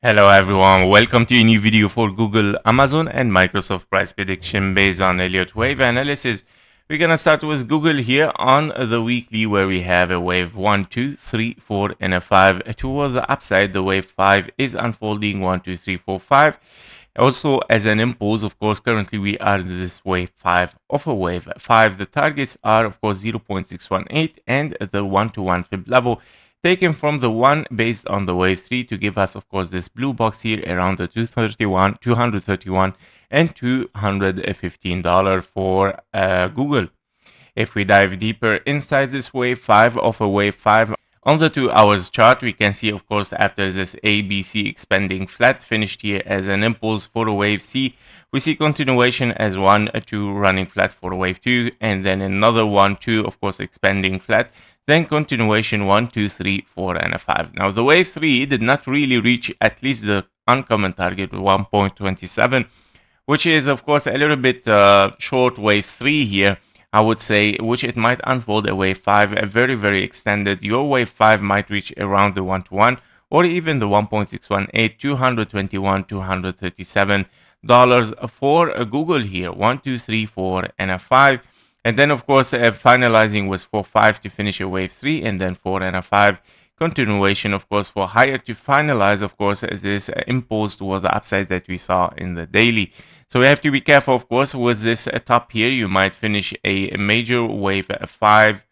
Hello everyone, welcome to a new video for Google, Amazon and Microsoft price prediction based on Elliott wave analysis. We're gonna start with Google here on the weekly where we have a wave 1, 2, 3, 4 and a 5. Towards the upside, the wave 5 is unfolding 1, 2, 3, 4, 5. Also as an impulse, of course, currently we are this wave 5 of a wave 5. The targets are of course 0.618 and the 1-to-1 fib level taken from the 1 based on the wave 3 to give us of course this blue box here around the 231 and $215 for Google. If we dive deeper inside this wave 5 of a wave 5 on the 2 hours chart, we can see of course after this ABC expanding flat finished here as an impulse for a wave C, we see continuation as 1, 2 running flat for wave 2 and then another 1, 2 of course expanding flat. Then continuation 1, 2, 3, 4 and a 5. Now the wave 3 did not really reach at least the uncommon target 1.27, which is of course a little bit short wave 3 here, I would say, which it might unfold a wave 5, a very extended. Your wave 5 might reach around the 1-to-1 or even the 1.618, 221, $237 for Google here. 1, 2, 3, 4 and a 5. And then, of course, finalizing with 4, 5 to finish a wave 3, and then 4 and a 5. Continuation, of course, for higher to finalize, of course, as this impulse toward the upside that we saw in the daily. So we have to be careful, of course, with this top here. You might finish a major wave 5,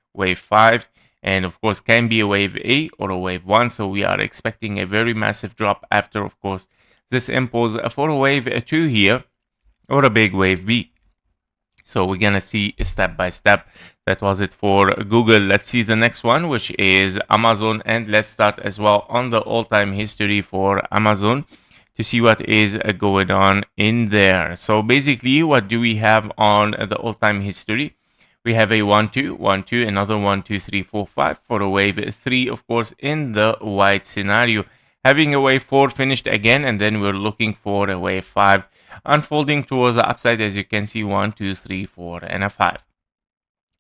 and of course, can be a wave A or a wave 1. So we are expecting a very massive drop after, of course, this impulse for a wave 2 here, or a big wave B. So we're gonna see step by step. That was it for Google. Let's see the next one, which is Amazon, and let's start as well on the all-time history for Amazon to see what is going on in there. So basically, what do we have on the all-time history? We have a 1, 2, 1, 2, another 1, 2, 3, 4, 5 for a wave 3, of course, in the white scenario. Having a wave 4 finished again, and then we're looking for a wave 5 unfolding towards the upside, as you can see, 1, 2, 3, 4 and a 5.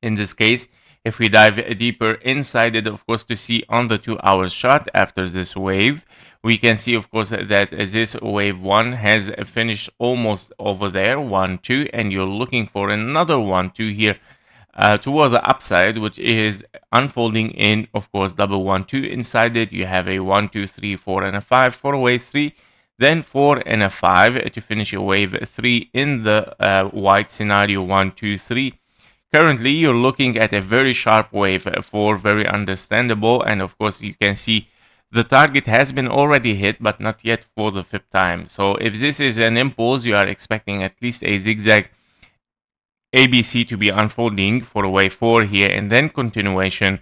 In this case, if we dive deeper inside it, of course, to see on the 2 hours chart after this wave, we can see of course that this wave 1 has finished almost over there, 1, 2, and you're looking for another 1, 2 here toward the upside, which is unfolding in of course double 1, 2. Inside it you have a 1, 2, 3, 4 and a 5 for wave 3, then 4 and a 5 to finish a wave 3 in the white scenario, 1, 2, 3. Currently you're looking at a very sharp wave 4, very understandable, and of course you can see the target has been already hit, but not yet for the 5th time. So if this is an impulse, you are expecting at least a zigzag ABC to be unfolding for a wave 4 here, and then continuation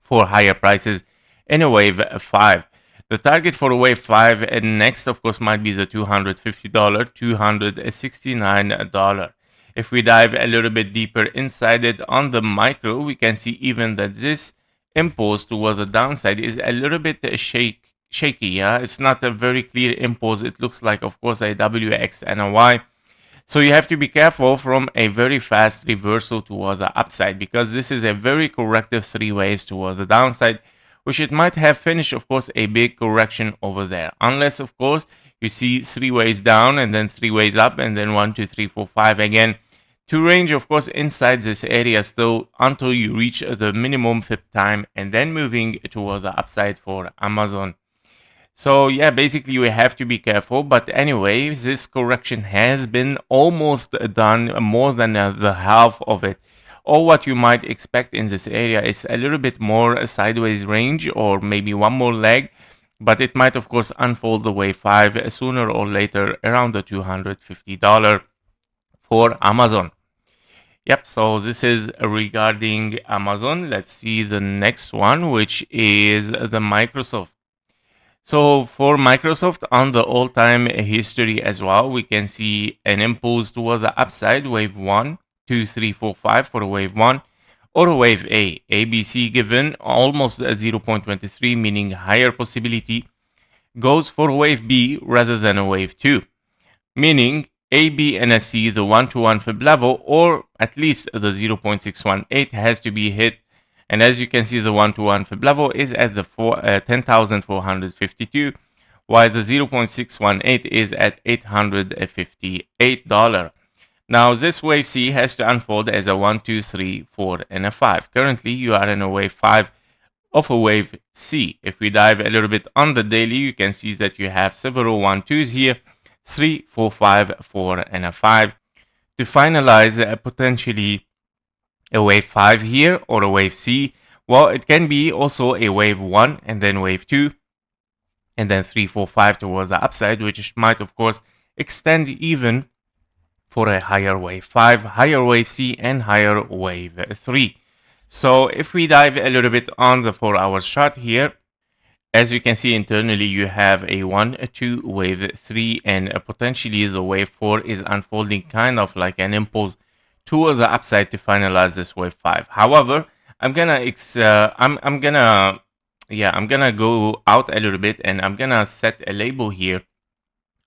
for higher prices in a wave 5. The target for wave 5 and next, of course, might be the $250, $269. If we dive a little bit deeper inside it on the micro, we can see even that this impulse toward the downside is a little bit shaky. Yeah, it's not a very clear impulse. It looks like, of course, a WX and a Y. So you have to be careful from a very fast reversal toward the upside, because this is a very corrective 3 waves toward the downside, which it might have finished, of course, a big correction over there. Unless, of course, you see 3 ways down and then 3 ways up and then 1, 2, 3, 4, 5 again. To range, of course, inside this area still until you reach the minimum 5th time and then moving toward the upside for Amazon. So yeah, basically you have to be careful. But anyway, this correction has been almost done, more than the half of it. Or what you might expect in this area is a little bit more sideways range, or maybe one more leg, but it might of course unfold the wave 5 sooner or later around the $250 for Amazon. Yep, so this is regarding Amazon. Let's see the next one, which is the Microsoft. So for Microsoft, on the all-time history as well, we can see an impulse toward the upside, wave 1, 2, 3, 4, 5 for a wave 1, or a wave A. ABC given almost 0.23, meaning higher possibility, goes for wave B rather than a wave 2, meaning A, B, and a C, the 1-to-1 fib level, or at least the 0.618 has to be hit. And as you can see, the 1-to-1 fib level is at the 10,452, while the 0.618 is at $858. Now this wave C has to unfold as a 1, 2, 3, 4, and a 5. Currently you are in a wave 5 of a wave C. If we dive a little bit on the daily, you can see that you have several 1, 2s here, 3, 4, 5, 4, and a 5. To finalize potentially a wave 5 here or a wave C, well, it can be also a wave 1 and then wave 2 and then 3, 4, 5 towards the upside, which might of course extend even for a higher wave 5, higher wave C, and higher wave 3. So if we dive a little bit on the 4-hour chart here, as you can see internally, you have a 1, a 2, wave 3, and potentially the wave 4 is unfolding kind of like an impulse toward the upside to finalize this wave 5. However, I'm gonna go out a little bit, and I'm gonna set a label here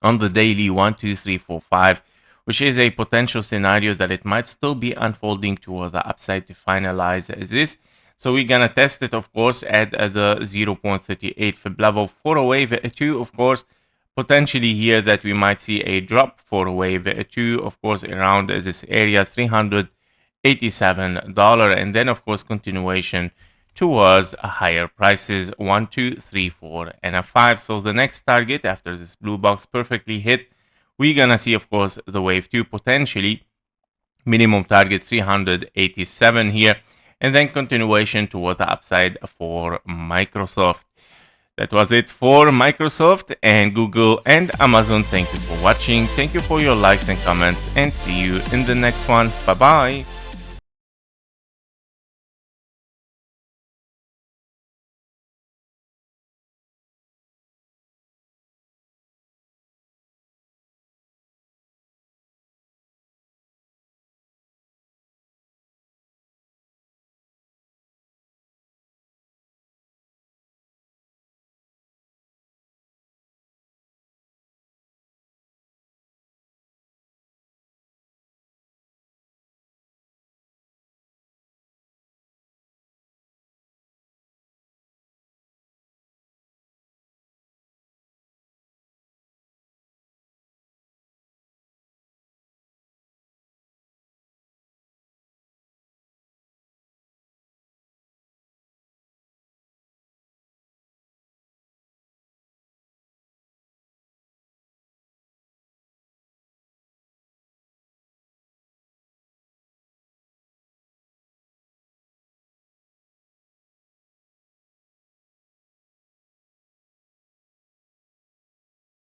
on the daily 1, 2, 3, 4, 5, which is a potential scenario that it might still be unfolding toward the upside to finalize this. So we're gonna test it, of course, at the 0.38 fib level for a wave 2, of course. Potentially here that we might see a drop for wave 2, of course, around this area, $387, and then of course continuation towards higher prices, 1, 2, 3, 4, and a 5. So the next target after this blue box perfectly hit, we're gonna see of course the wave 2 potentially minimum target 387 here, and then continuation toward the upside for Microsoft. That was it for Microsoft and Google and Amazon. Thank you for watching. Thank you for your likes and comments, and see you in the next one. Bye bye.